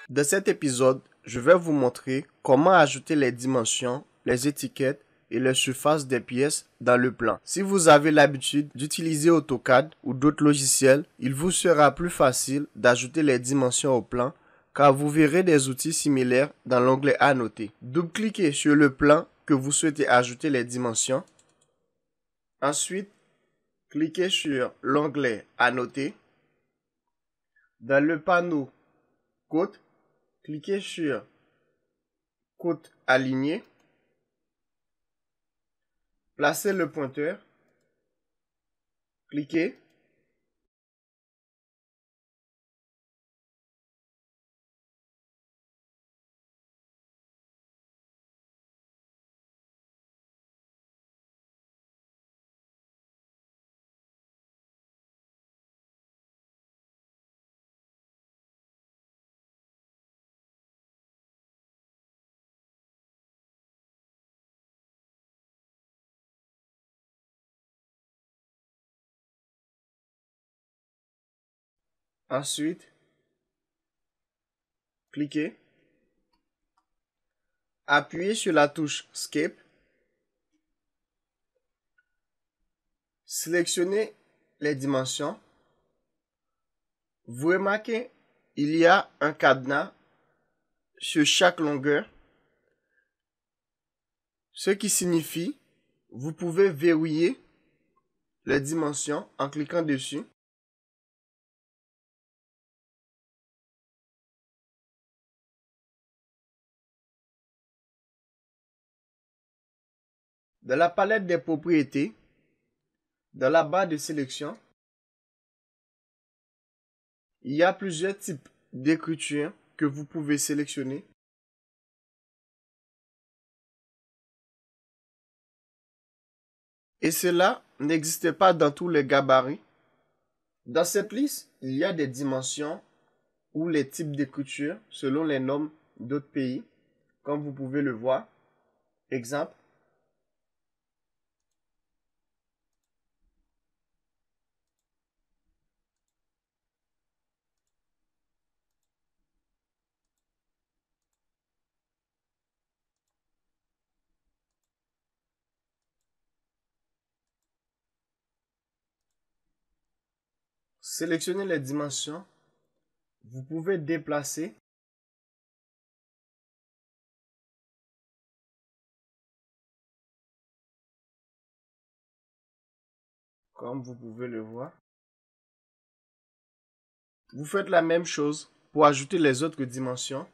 Dans cet épisode, je vais vous montrer comment ajouter les dimensions, les étiquettes et les surfaces des pièces dans le plan. Si vous avez l'habitude d'utiliser AutoCAD ou d'autres logiciels, il vous sera plus facile d'ajouter les dimensions au plan car vous verrez des outils similaires dans l'onglet Annoter. Double-cliquez sur le plan que vous souhaitez ajouter les dimensions. Ensuite, cliquez sur l'onglet Annoter. Dans le panneau Côte, cliquez sur Côte alignée. Placez le pointeur. Cliquez. Ensuite, cliquez. Appuyez sur la touche Escape. Sélectionnez les dimensions. Vous remarquez, il y a un cadenas sur chaque longueur, ce qui signifie vous pouvez verrouiller les dimensions en cliquant dessus. Dans la palette des propriétés, dans la barre de sélection, il y a plusieurs types d'écriture que vous pouvez sélectionner. Et cela n'existe pas dans tous les gabarits. Dans cette liste, il y a des dimensions ou les types d'écriture selon les normes d'autres pays, comme vous pouvez le voir. Exemple. Sélectionnez les dimensions. Vous pouvez déplacer. Comme vous pouvez le voir. Vous faites la même chose pour ajouter les autres dimensions.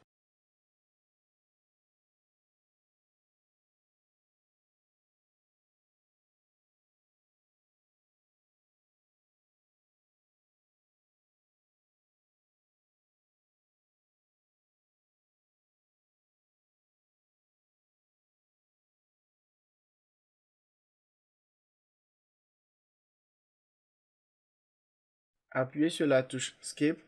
Appuyez sur la touche Escape.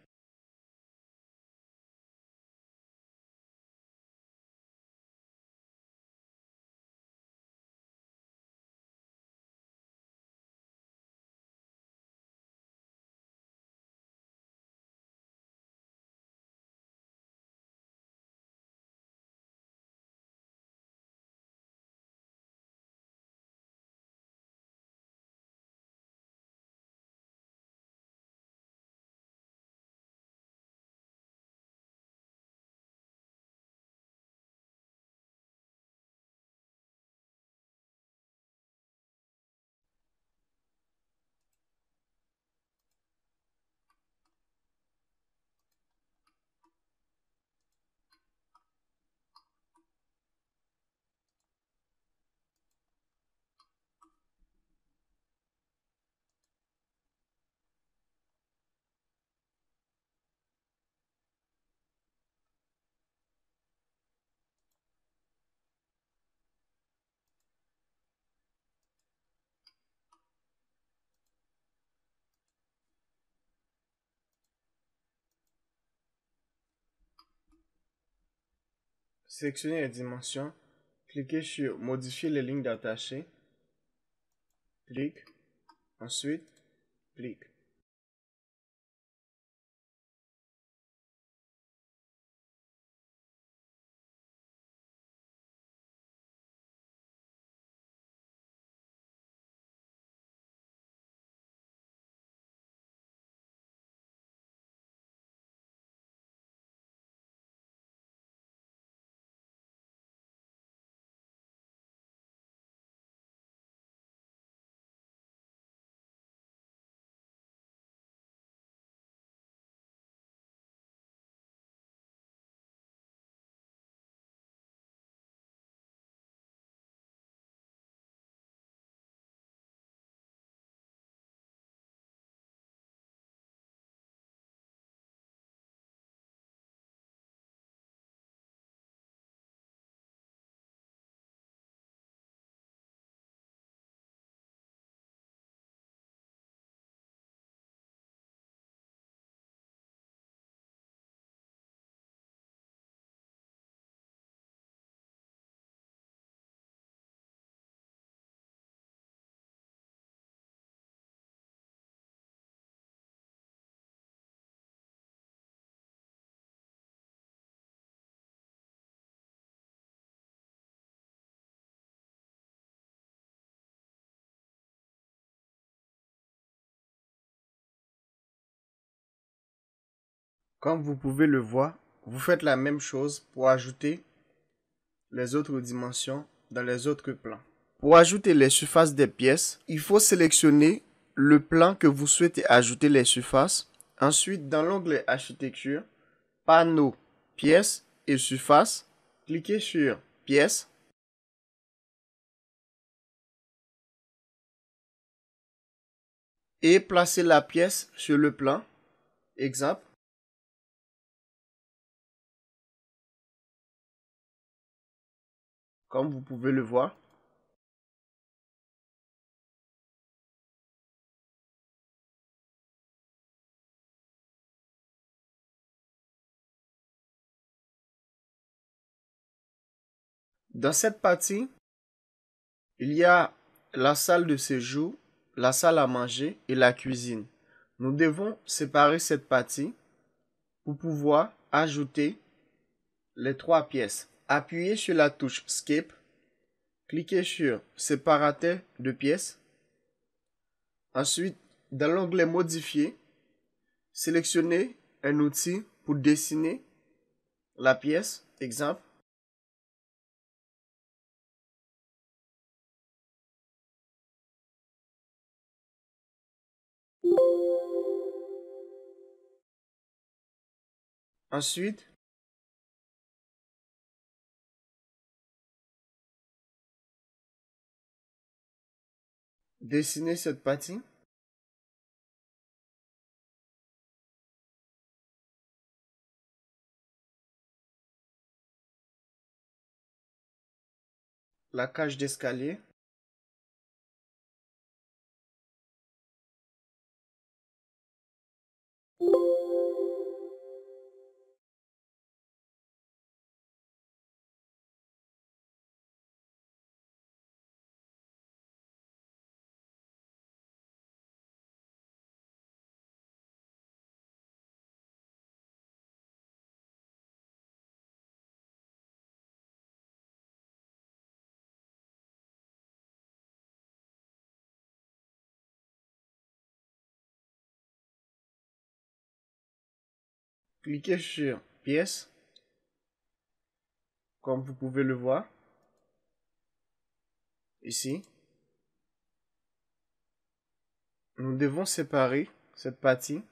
Sélectionnez les dimensions. Cliquez sur Modifier les lignes d'attaché. Clique. Ensuite, clique. Comme vous pouvez le voir, vous faites la même chose pour ajouter les autres dimensions dans les autres plans. Pour ajouter les surfaces des pièces, il faut sélectionner le plan que vous souhaitez ajouter les surfaces. Ensuite, dans l'onglet Architecture, Panneaux, Pièces et Surfaces, cliquez sur Pièces et placez la pièce sur le plan. Exemple. Comme vous pouvez le voir. Dans cette partie, il y a la salle de séjour, la salle à manger et la cuisine. Nous devons séparer cette partie pour pouvoir ajouter les trois pièces. Appuyez sur la touche Escape, cliquez sur Séparateur de pièces. Ensuite, dans l'onglet Modifier, sélectionnez un outil pour dessiner la pièce. Exemple. Ensuite, dessinez cette partie. La cage d'escalier. Cliquez sur Pièces, comme vous pouvez le voir ici. Nous devons séparer cette partie.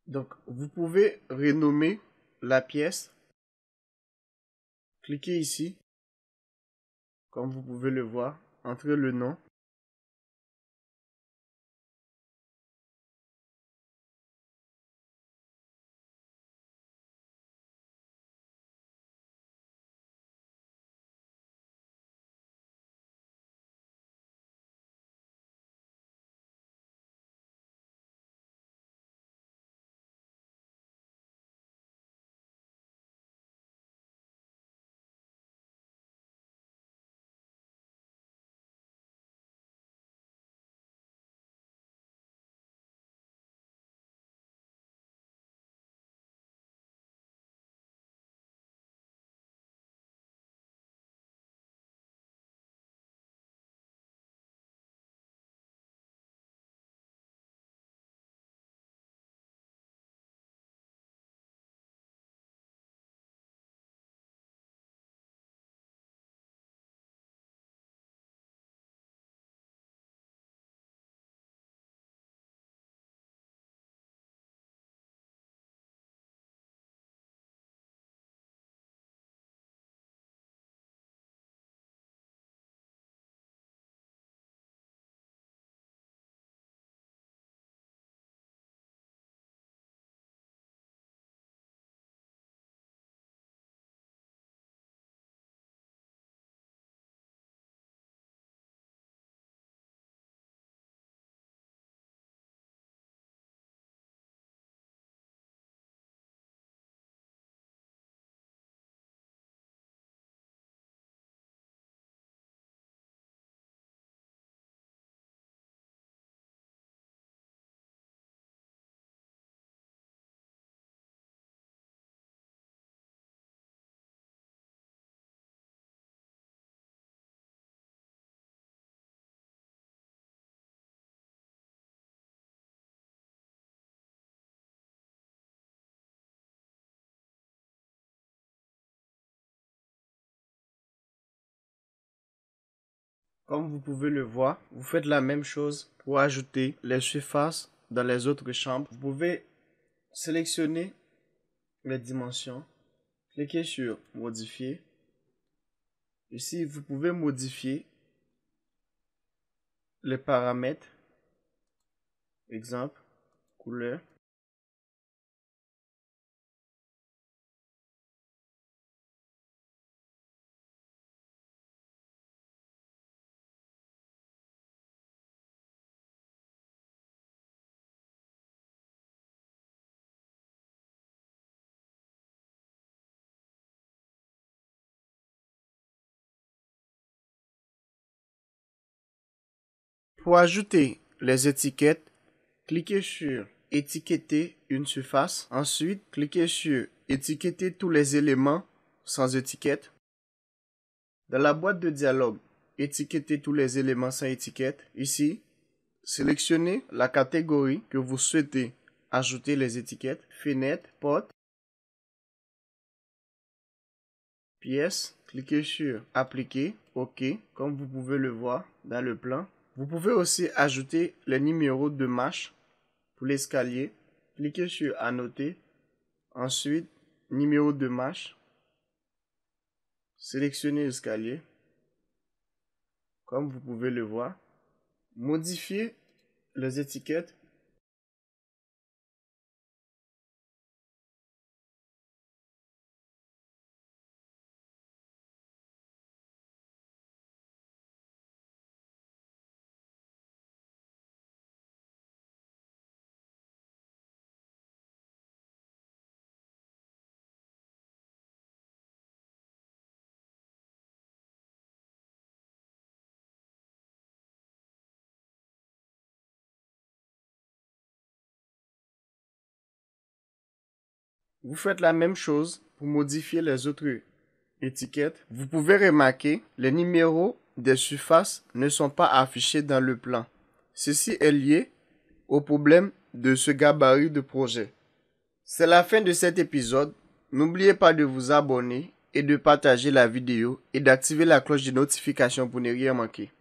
Donc, vous pouvez renommer la pièce. Cliquez ici, comme vous pouvez le voir. Entrez le nom. Comme vous pouvez le voir, vous faites la même chose pour ajouter les surfaces dans les autres chambres. Vous pouvez sélectionner les dimensions, cliquez sur modifier. Ici, vous pouvez modifier les paramètres, exemple, couleur. Pour ajouter les étiquettes, cliquez sur étiqueter une surface. Ensuite, cliquez sur étiqueter tous les éléments sans étiquette. Dans la boîte de dialogue, étiqueter tous les éléments sans étiquette. Ici, sélectionnez la catégorie que vous souhaitez ajouter les étiquettes. Fenêtre, porte, pièce. Cliquez sur appliquer, OK, comme vous pouvez le voir dans le plan. Vous pouvez aussi ajouter les numéros de marche pour l'escalier. Cliquez sur annoter. Ensuite, numéro de marche. Sélectionnez l'escalier. Comme vous pouvez le voir. Modifiez les étiquettes. Vous faites la même chose pour modifier les autres étiquettes. Vous pouvez remarquer, les numéros des surfaces ne sont pas affichés dans le plan. Ceci est lié au problème de ce gabarit de projet. C'est la fin de cet épisode. N'oubliez pas de vous abonner et de partager la vidéo et d'activer la cloche de notification pour ne rien manquer.